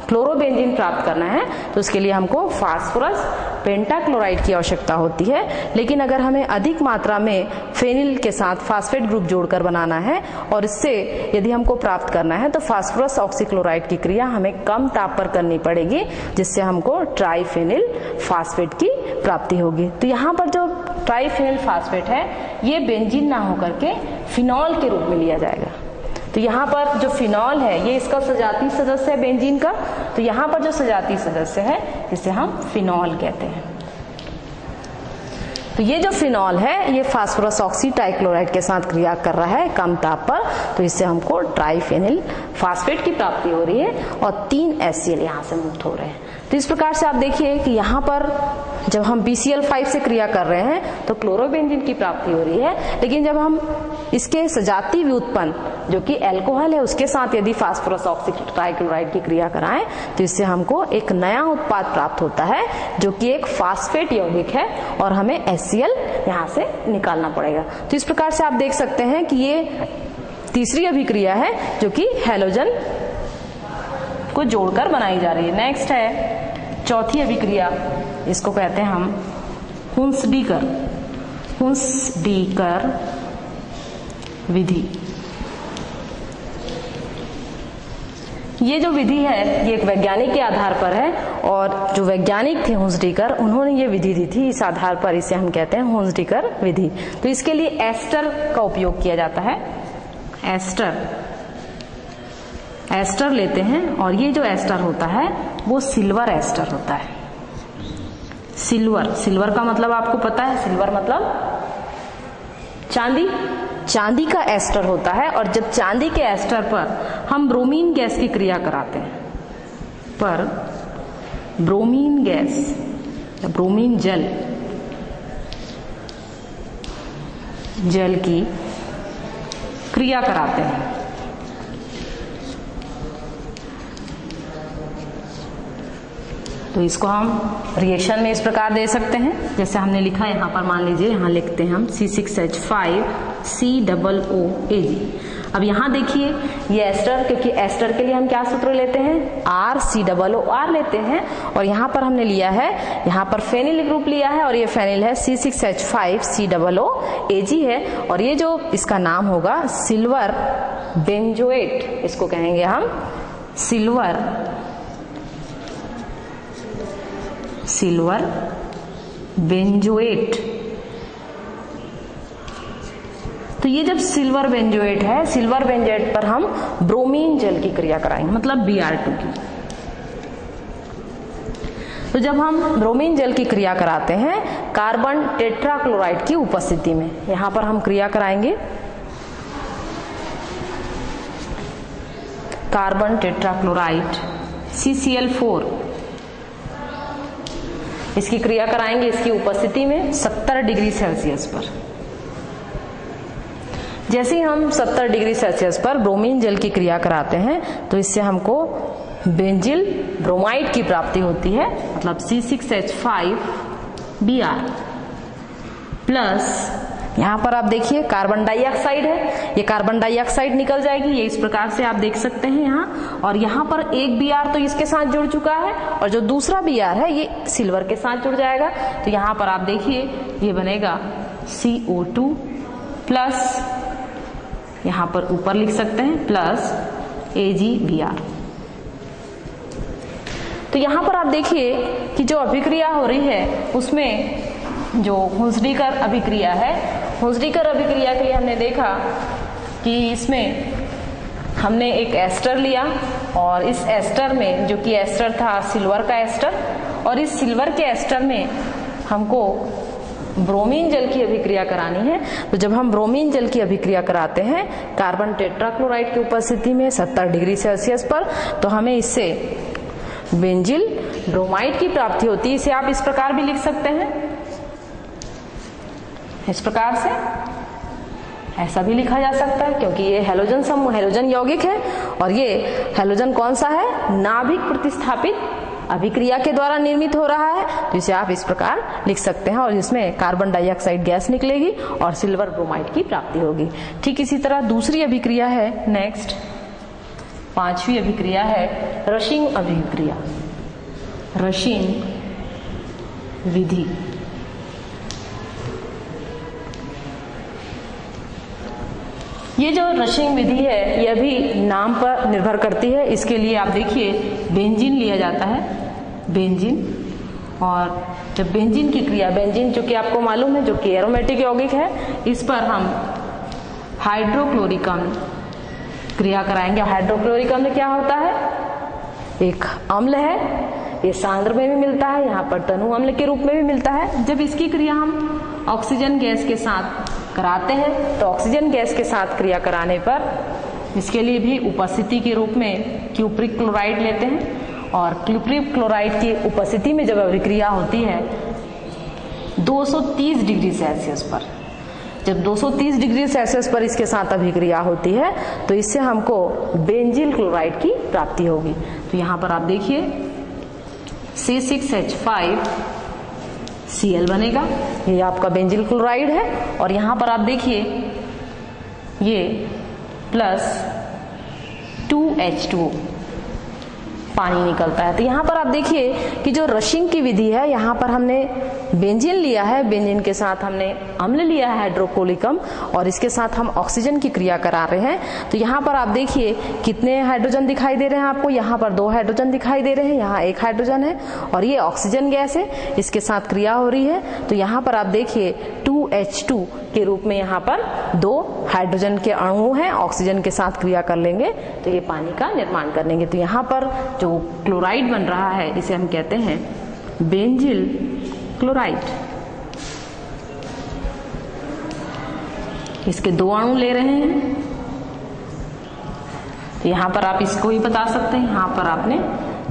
क्लोरोबेंजीन प्राप्त करना है तो उसके लिए हमको फास्फोरस पेंटाक्लोराइड की आवश्यकता होती है। लेकिन अगर हमें अधिक मात्रा में फेनिल के साथ फास्फेट ग्रुप जोड़कर बनाना है और इससे यदि हमको प्राप्त करना है तो फास्फोरस ऑक्सीक्लोराइड की क्रिया हमें कम ताप पर करनी पड़ेगी, जिससे हमको ट्राइफेनिल फास्फेट की प्राप्ति होगी। तो यहाँ पर जो ट्राइफेनिल फास्फेट है ये बेंजीन ना होकर के फिनॉल के रूप में लिया जाएगा। तो यहाँ पर जो फिनॉल है ये इसका सजातीय सदस्य है बेंजीन का। तो यहाँ पर जो सजातीय सदस्य है इसे हम फिनॉल कहते हैं। तो ये जो फिनॉल है ये फास्फोरस ऑक्सी ट्राइक्लोराइड के साथ क्रिया कर रहा है कम ताप पर, तो इससे हमको ट्राइफेनिल फास्फेट की प्राप्ति हो रही है और 3 HCl यहाँ से मुक्त हो रहे हैं। तो इस प्रकार से आप देखिए कि यहाँ पर जब हम BCl5 से क्रिया कर रहे हैं तो क्लोरोबेंजीन की प्राप्ति हो रही है, लेकिन जब हम इसके सजातीय व्युत्पन्न जो कि अल्कोहल है उसके साथ यदि फास्फोरस ऑक्सी ट्राइक्लोराइड की क्रिया कराएं तो इससे हमको एक नया उत्पाद प्राप्त होता है जो कि एक फास्फेट यौगिक है और हमें HCl यहाँ से निकालना पड़ेगा। तो इस प्रकार से आप देख सकते हैं कि ये तीसरी अभिक्रिया है जो कि हैलोजन को जोड़कर बनाई जा रही है। नेक्स्ट है चौथी अभिक्रिया, इसको कहते हैं हम हुंसडीकर विधि। ये जो विधि है ये एक वैज्ञानिक के आधार पर है और जो वैज्ञानिक थे हुंसडीकर उन्होंने ये विधि दी थी, इस आधार पर इसे हम कहते हैं हुंसडीकर विधि। तो इसके लिए एस्टर का उपयोग किया जाता है। एस्टर लेते हैं और ये जो एस्टर होता है वो सिल्वर एस्टर होता है। सिल्वर का मतलब आपको पता है, सिल्वर मतलब चांदी का एस्टर होता है। और जब चांदी के एस्टर पर हम ब्रोमीन गैस की क्रिया कराते हैं, पर ब्रोमीन गैस, ब्रोमीन जल की क्रिया कराते हैं तो इसको हम रिएक्शन में इस प्रकार दे सकते हैं जैसे हमने लिखा है यहाँ पर। मान लीजिए यहाँ लिखते हैं हम C6H5COOAg। अब यहाँ देखिए ये एस्टर, क्योंकि एस्टर के लिए हम क्या सूत्र लेते हैं, RCOOR लेते हैं। और यहाँ पर हमने लिया है, यहाँ पर फेनिल ग्रुप लिया है और ये फेनिल है C6H5COOAg है। और ये जो इसका नाम होगा सिल्वर बेंजोएट, इसको कहेंगे हम सिल्वर बेंजोएट। तो ये जब सिल्वर बेंजोएट है, सिल्वर बेंजोएट पर हम ब्रोमीन जल की क्रिया कराएंगे, मतलब Br2 की। तो जब हम ब्रोमीन जल की क्रिया कराते हैं कार्बन टेट्राक्लोराइड की उपस्थिति में, यहां पर हम क्रिया कराएंगे कार्बन टेट्राक्लोराइड CCl4, इसकी क्रिया कराएंगे इसकी उपस्थिति में 70 डिग्री सेल्सियस पर। जैसे ही हम 70 डिग्री सेल्सियस पर ब्रोमीन जल की क्रिया कराते हैं तो इससे हमको बेंजिल ब्रोमाइड की प्राप्ति होती है, मतलब C6H5Br प्लस यहाँ पर आप देखिए कार्बन डाइऑक्साइड है, ये कार्बन डाइऑक्साइड निकल जाएगी, ये इस प्रकार से आप देख सकते हैं यहाँ। और यहाँ पर एक Br तो इसके साथ जुड़ चुका है और जो दूसरा Br है ये सिल्वर के साथ जुड़ जाएगा। तो यहाँ पर आप देखिए ये बनेगा CO2 प्लस, यहाँ पर ऊपर लिख सकते हैं प्लस AgBr। तो यहाँ पर आप देखिए कि जो अभिक्रिया हो रही है उसमें जो हुंसडीकर अभिक्रिया है, हुंसडीकर अभिक्रिया के लिए हमने देखा कि इसमें हमने एक एस्टर लिया और इस एस्टर में, जो कि एस्टर था सिल्वर का एस्टर, और इस सिल्वर के एस्टर में हमको ब्रोमीन जल की अभिक्रिया करानी है, तो जब हम ब्रोमीन जल की अभिक्रिया कराते हैं कार्बन टेट्राक्लोराइड की उपस्थिति में 70 डिग्री सेल्सियस पर, तो हमें इससे बेंजिल ब्रोमाइड की प्राप्ति होती है। इसे आप इस प्रकार भी लिख सकते हैं, इस प्रकार से ऐसा भी लिखा जा सकता है, क्योंकि ये हैलोजन समूह, हैलोजन यौगिक है और ये हैलोजन कौन सा है, नाभिक प्रतिस्थापित अभिक्रिया के द्वारा निर्मित हो रहा है, तो इसे आप इस प्रकार लिख सकते हैं और इसमें कार्बन डाइऑक्साइड गैस निकलेगी और सिल्वर ब्रोमाइड की प्राप्ति होगी। ठीक इसी तरह दूसरी अभिक्रिया है, नेक्स्ट 5वीं अभिक्रिया है रशिंग अभिक्रिया, रशिंग विधि। ये जो रशिंग विधि है यह भी नाम पर निर्भर करती है। इसके लिए आप देखिए बेंजीन लिया जाता है, बेंजीन, और जब बेंजीन की क्रिया, बेंजीन जो कि आपको मालूम है जो कि एरोमेटिक यौगिक है, इस पर हम हाइड्रोक्लोरिक अम्ल क्रिया कराएंगे। हाइड्रोक्लोरिक अम्ल क्या होता है, एक अम्ल है, ये सांद्र में भी मिलता है, यहाँ पर तनु अम्ल के रूप में भी मिलता है। जब इसकी क्रिया हम ऑक्सीजन गैस के साथ कराते हैं तो ऑक्सीजन गैस के साथ क्रिया कराने पर इसके लिए भी उपस्थिति के रूप में क्यूप्रिक क्लोराइड लेते हैं, और क्यूप्रिक क्लोराइड की उपस्थिति में जब अभिक्रिया होती है 230 डिग्री सेल्सियस पर, जब 230 डिग्री सेल्सियस पर इसके साथ अभिक्रिया होती है तो इससे हमको बेंजिल क्लोराइड की प्राप्ति होगी। तो यहाँ पर आप देखिए C6H5Cl बनेगा, ये आपका बेंजिल क्लोराइड है, और यहाँ पर आप देखिए ये प्लस 2H2O पानी निकलता है। तो यहाँ पर आप देखिए कि जो रशिंग की विधि है, यहाँ पर हमने बेंजीन लिया है, बेंजीन के साथ हमने अम्ल लिया है हाइड्रोक्लोरिक अम्ल, और इसके साथ हम ऑक्सीजन की क्रिया करा रहे हैं। तो यहाँ पर आप देखिए कितने हाइड्रोजन दिखाई दे रहे हैं आपको, यहाँ पर 2 हाइड्रोजन दिखाई दे रहे हैं, यहाँ 1 हाइड्रोजन है, और ये ऑक्सीजन गैस है, इसके साथ क्रिया हो रही है। तो यहाँ पर आप देखिए 2H2 के रूप में यहाँ पर 2 हाइड्रोजन के अणु हैं, ऑक्सीजन के साथ क्रिया कर लेंगे तो ये पानी का निर्माण कर लेंगे। तो यहाँ पर जो क्लोराइड बन रहा है इसे हम कहते हैं बेंजिल क्लोराइड। इसके 2 अणु ले रहे हैं, तो यहाँ पर आप इसको ही बता सकते हैं, यहाँ पर आपने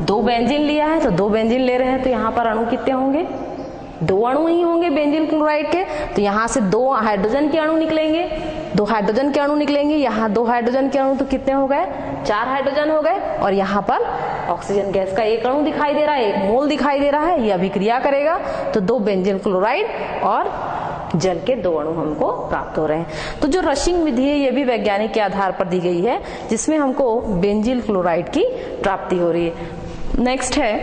2 बेंजीन लिया है तो 2 बेंजीन ले रहे हैं, तो यहाँ पर अणु कितने होंगे, 2 अणु ही होंगे बेंजीन क्लोराइड के। तो यहाँ से 2 हाइड्रोजन के अणु निकलेंगे, 2 हाइड्रोजन के अणु निकलेंगे, यहाँ 2 हाइड्रोजन के अणु, तो कितने हो गए, 4 हाइड्रोजन हो गए, और यहाँ पर ऑक्सीजन गैस का 1 अणु दिखाई दे रहा है, 1 मोल दिखाई दे रहा है, ये अभिक्रिया करेगा तो 2 बेंजीन क्लोराइड और जल के 2 अणु हमको प्राप्त हो रहे हैं। तो जो रशिंग विधि है ये भी वैज्ञानिक के आधार पर दी गई है, जिसमें हमको बेंजिल क्लोराइड की प्राप्ति हो रही है। नेक्स्ट है,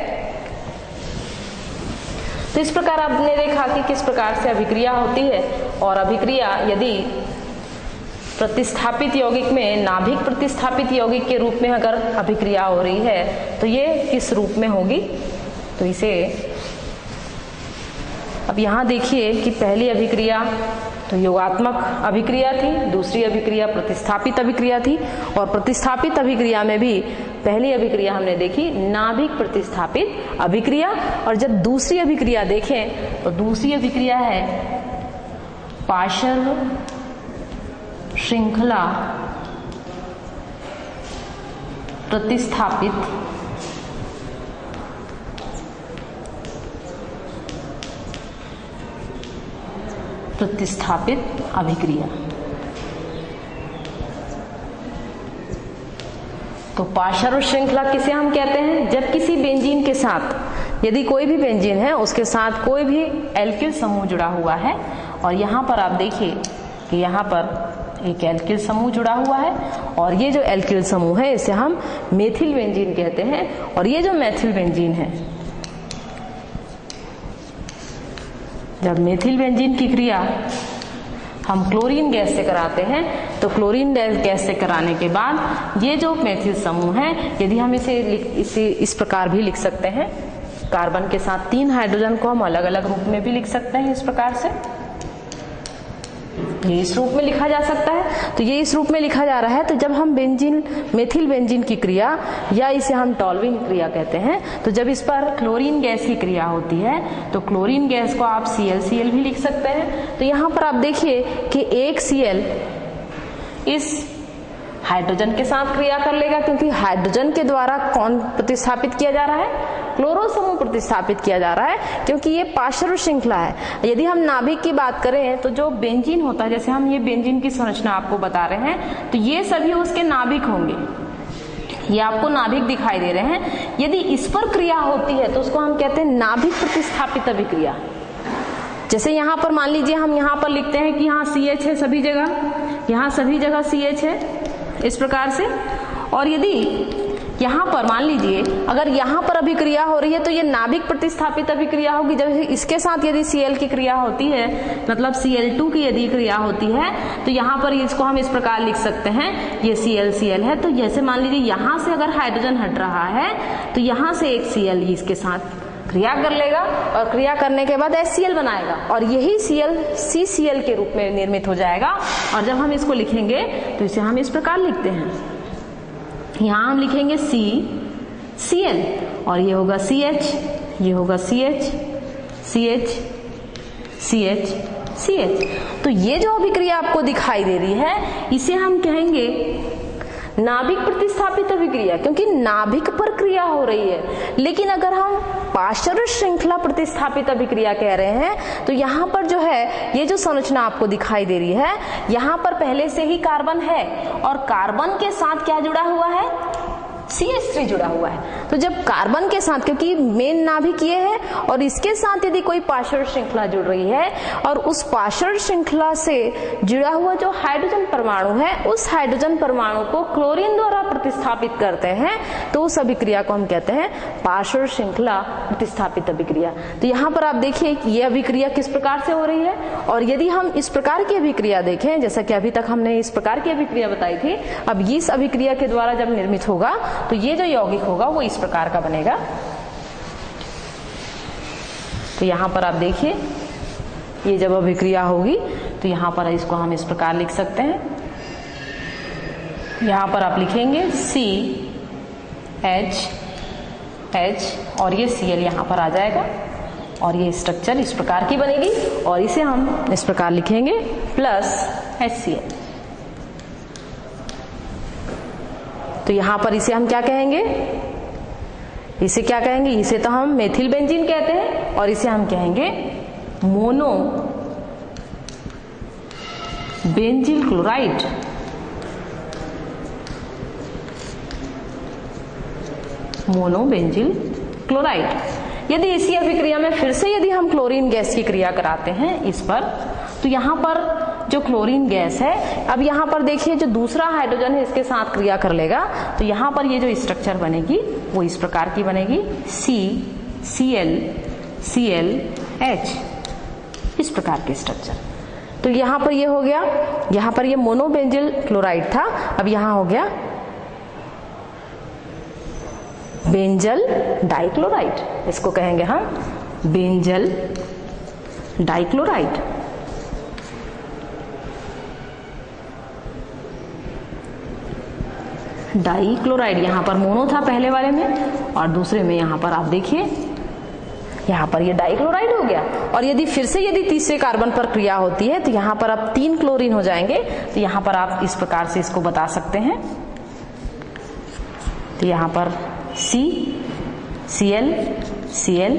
तो इस प्रकार आपने देखा कि किस प्रकार से अभिक्रिया होती है, और अभिक्रिया यदि प्रतिस्थापित यौगिक में नाभिक प्रतिस्थापित यौगिक के रूप में अगर अभिक्रिया हो रही है तो ये किस रूप में होगी, तो इसे अब यहाँ देखिए कि पहली अभिक्रिया तो योगात्मक अभिक्रिया थी, दूसरी अभिक्रिया प्रतिस्थापित अभिक्रिया थी, और प्रतिस्थापित अभिक्रिया में भी पहली अभिक्रिया हमने देखी नाभिक प्रतिस्थापित अभिक्रिया, और जब दूसरी अभिक्रिया देखें तो दूसरी अभिक्रिया है पार्श्व श्रृंखला प्रतिस्थापित अभिक्रिया। तो पार्श्व श्रृंखला किसे हम कहते हैं, जब किसी बेंजीन के साथ, यदि कोई भी बेंजीन है उसके साथ कोई भी एल्किल समूह जुड़ा हुआ है, और यहाँ पर आप देखिए कि यहाँ पर एक एल्किल समूह जुड़ा हुआ है, और ये जो एल्किल समूह है इसे हम मेथिल बेंजीन कहते हैं, और ये जो मेथिल बेंजीन है, जब मेथिल बेंजीन की क्रिया हम क्लोरीन गैस से कराते हैं तो क्लोरीन गैस से कराने के बाद ये जो मेथिल समूह है, यदि हम इसे इस प्रकार भी लिख सकते हैं, कार्बन के साथ 3 हाइड्रोजन को हम अलग अलग रूप में भी लिख सकते हैं इस प्रकार से, ये इस रूप में लिखा जा सकता है। तो ये इस रूप में लिखा जा रहा है। तो जब हम बेंजीन मेथिल बेंजीन की क्रिया या इसे हम टॉल्विन क्रिया कहते हैं, तो जब इस पर क्लोरीन गैस की क्रिया होती है तो क्लोरीन गैस को आप ClCl भी लिख सकते हैं। तो यहाँ पर आप देखिए कि एक Cl इस हाइड्रोजन के साथ क्रिया कर लेगा, क्योंकि हाइड्रोजन के द्वारा कौन प्रतिस्थापित किया जा रहा है, क्लोरो समूह प्रतिस्थापित किया जा रहा है, क्योंकि ये पार्श्व श्रृंखला है। यदि हम नाभिक की बात करें तो जो बेंजीन होता है, जैसे हम ये बेंजीन की संरचना आपको बता रहे हैं, तो ये सभी उसके नाभिक होंगे। ये आपको नाभिक दिखाई दे रहे हैं। यदि इस पर क्रिया होती है तो उसको हम कहते हैं नाभिक प्रतिस्थापित अभिक्रिया। जैसे यहाँ पर मान लीजिए हम यहाँ पर लिखते हैं कि यहाँ CH है सभी जगह, यहाँ सभी जगह CH है इस प्रकार से। और यदि यहाँ पर मान लीजिए अगर यहाँ पर अभिक्रिया हो रही है तो ये नाभिक प्रतिस्थापित अभिक्रिया होगी। जब इसके साथ यदि Cl की क्रिया होती है, मतलब Cl2 की यदि क्रिया होती है, तो यहाँ पर इसको हम इस प्रकार लिख सकते हैं, ये ClCl है। तो जैसे मान लीजिए यहाँ से अगर हाइड्रोजन हट रहा है तो यहाँ से एक Cl इसके साथ क्रिया कर लेगा और क्रिया करने के बाद HCl बनाएगा और यही Cl CCl के रूप में निर्मित हो जाएगा। और जब हम इसको लिखेंगे तो इसे हम इस प्रकार लिखते हैं, यहाँ हम लिखेंगे CCl और ये होगा CH, ये होगा CH CH CH CH। तो ये जो अभिक्रिया आपको दिखाई दे रही है इसे हम कहेंगे नाभिक प्रतिस्थापित अभिक्रिया, क्योंकि नाभिक पर क्रिया हो रही है। लेकिन अगर हम पार्श्व श्रृंखला प्रतिस्थापित अभिक्रिया कह रहे हैं तो यहाँ पर जो है ये जो संरचना आपको दिखाई दे रही है, यहाँ पर पहले से ही कार्बन है और कार्बन के साथ क्या जुड़ा हुआ है, CH3 जुड़ा हुआ है। तो जब कार्बन के साथ, क्योंकि मेन नाभिक ये है और इसके साथ यदि कोई पार्श्व श्रृंखला जुड़ रही है और उस पार्श्व श्रृंखला से जुड़ा हुआ जो हाइड्रोजन परमाणु है, उस हाइड्रोजन परमाणु को क्लोरीन द्वारा प्रतिस्थापित करते हैं तो उस अभिक्रिया को हम कहते हैं पार्श्व श्रृंखला प्रतिस्थापित अभिक्रिया। तो यहाँ पर आप देखिए कि ये अभिक्रिया किस प्रकार से हो रही है। और यदि हम इस प्रकार की अभिक्रिया देखें, जैसा कि अभी तक हमने इस प्रकार की अभिक्रिया बताई थी, अब इस अभिक्रिया के द्वारा जब निर्मित होगा तो ये जो यौगिक होगा वो इस प्रकार का बनेगा। तो यहाँ पर आप देखिए ये जब अभिक्रिया होगी तो यहाँ पर इसको हम इस प्रकार लिख सकते हैं। यहाँ पर आप लिखेंगे CH और ये Cl यहाँ पर आ जाएगा और ये स्ट्रक्चर इस प्रकार की बनेगी और इसे हम इस प्रकार लिखेंगे प्लस HCl। तो यहाँ पर इसे हम क्या कहेंगे, इसे क्या कहेंगे, इसे तो हम मेथिल बेंजीन कहते हैं और इसे हम कहेंगे mono benzyl chloride. Mono benzyl chloride. यदि इसी अभिक्रिया में फिर से यदि हम क्लोरीन गैस की क्रिया कराते हैं इस पर, तो यहाँ पर जो क्लोरीन गैस है, अब यहाँ पर देखिए जो दूसरा हाइड्रोजन है इसके साथ क्रिया कर लेगा तो यहाँ पर ये जो स्ट्रक्चर बनेगी वो इस प्रकार की बनेगी, CCl ClH, इस प्रकार के स्ट्रक्चर। तो यहाँ पर ये हो गया, यहाँ पर ये मोनोबेंजिल क्लोराइड था, अब यहाँ हो गया बेंजल डाइक्लोराइड, इसको कहेंगे हम बेंजल डाइक्लोराइड। डाइक्लोराइड, यहाँ पर मोनो था पहले वाले में और दूसरे में यहाँ पर आप देखिए यहाँ पर ये डाइक्लोराइड हो गया। और यदि फिर से यदि तीसरे कार्बन पर क्रिया होती है तो यहाँ पर अब 3 क्लोरीन हो जाएंगे। तो यहाँ पर आप इस प्रकार से इसको बता सकते हैं। तो यहाँ पर CCl Cl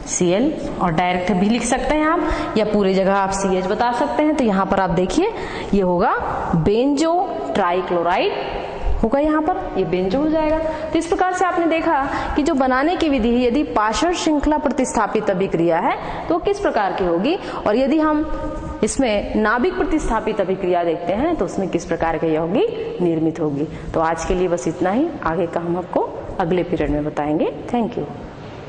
Cl और डायरेक्ट भी लिख सकते हैं आप, या पूरी जगह आप CH बता सकते हैं। तो यहाँ पर आप देखिए ये होगा बेंजो ट्राइक्लोराइड होगा, यहाँ पर ये बेंजो हो जाएगा। तो इस प्रकार से आपने देखा कि जो बनाने की विधि है, यदि पार्श्व श्रृंखला प्रतिस्थापित अभिक्रिया है तो किस प्रकार की होगी, और यदि हम इसमें नाभिक प्रतिस्थापित अभिक्रिया देखते हैं तो उसमें किस प्रकार की यौगिक निर्मित होगी। तो आज के लिए बस इतना ही, आगे का हम आपको अगले पीरियड में बताएंगे। Thank you.